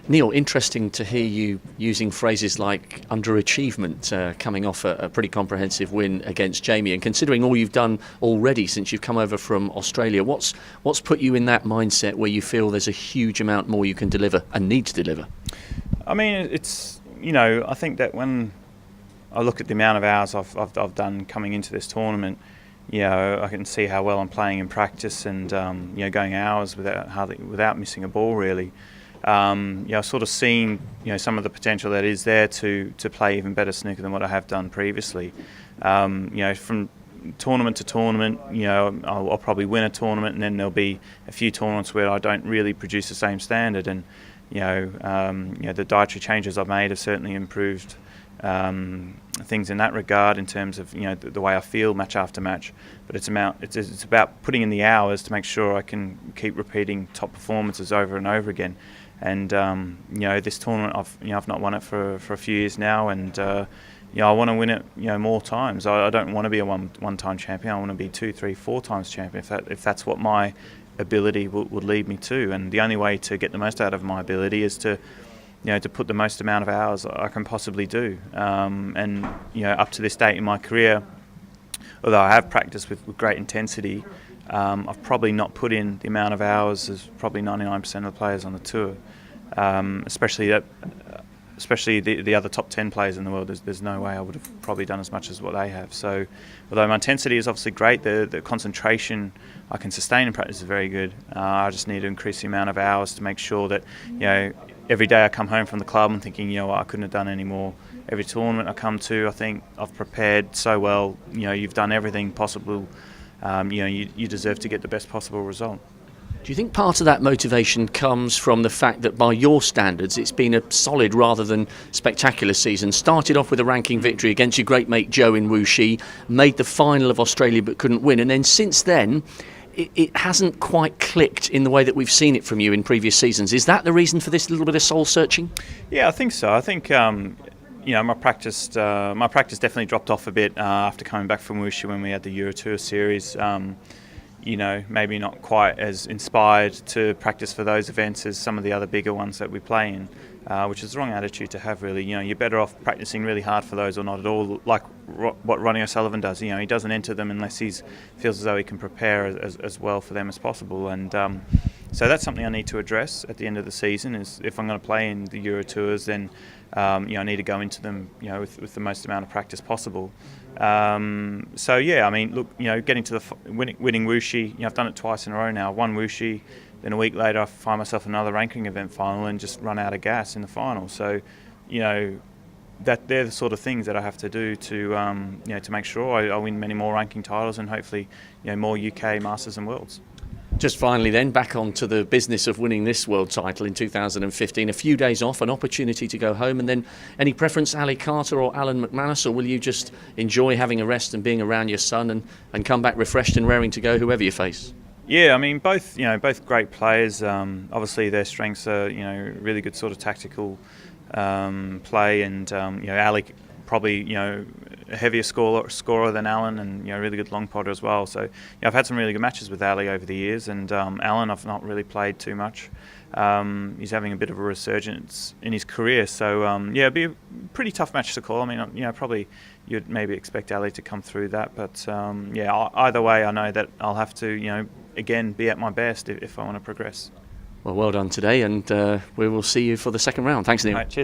Neil, interesting to hear you using phrases like underachievement coming off a pretty comprehensive win against Jamie, and considering all you've done already since you've come over from Australia, what's put you in that mindset where you feel there's a huge amount more you can deliver and need to deliver? I mean, it's, I think that when I look at the amount of hours I've done coming into this tournament, I can see how well I'm playing in practice, and going hours without missing a ball really. I've sort of seen some of the potential that is there to play even better snooker than what I have done previously. From tournament to tournament, I'll probably win a tournament, and then there'll be a few tournaments where I don't really produce the same standard. And the dietary changes I've made have certainly improved things in that regard in terms of the way I feel match after match. But it's about putting in the hours to make sure I can keep repeating top performances over and over again. And this tournament I've not won it for a few years now, and I want to win it more times. I don't want to be a one-time champion. I want to be 2, 3, 4 times champion if that's what my ability would lead me to. And the only way to get the most out of my ability is to put the most amount of hours I can possibly do. And up to this date in my career, although I have practiced with great intensity, I've probably not put in the amount of hours as probably 99% of the players on the tour, especially the other top 10 players in the world. There's no way I would have probably done as much as what they have. So although my intensity is obviously great, the concentration I can sustain in practice is very good. I just need to increase the amount of hours to make sure that every day I come home from the club and thinking, I couldn't have done any more. Every tournament I come to, I think I've prepared so well. You've done everything possible. You deserve to get the best possible result. Do you think part of that motivation comes from the fact that by your standards it's been a solid rather than spectacular season? Started off with a ranking victory against your great mate Joe in Wuxi, made the final of Australia but couldn't win, and then since then it hasn't quite clicked in the way that we've seen it from you in previous seasons. Is that the reason for this little bit of soul searching? Yeah, I think so. I think my practice definitely dropped off a bit after coming back from Wuxi when we had the Euro Tour series. Maybe not quite as inspired to practice for those events as some of the other bigger ones that we play in, which is the wrong attitude to have really. You're better off practicing really hard for those or not at all, like what Ronnie O'Sullivan does. He doesn't enter them unless he feels as though he can prepare as well for them as possible. And so that's something I need to address at the end of the season, is if I'm going to play in the Euro Tours, then I need to go into them with the most amount of practice possible. Getting to winning Wuxi, I've done it twice in a row now. Won Wuxi, then a week later I find myself another ranking event final and just run out of gas in the final. So, that they're the sort of things that I have to do to make sure I win many more ranking titles and hopefully more UK Masters and Worlds. Just finally then, back onto the business of winning this world title in 2015. A few days off, an opportunity to go home, and then any preference, Ali Carter or Alan McManus, or will you just enjoy having a rest and being around your son and come back refreshed and raring to go whoever you face? Yeah, I mean both great players. Obviously their strengths are really good sort of tactical play, and Ali probably a heavier scorer than Alan, and really good long potter as well. So I've had some really good matches with Ali over the years, and Alan I've not really played too much. He's having a bit of a resurgence in his career, so it'd be a pretty tough match to call. I mean, probably you'd maybe expect Ali to come through that, but either way I know that I'll have to again be at my best if I want to progress. Well done today, and we will see you for the second round. Thanks, Neil. Right, cheers.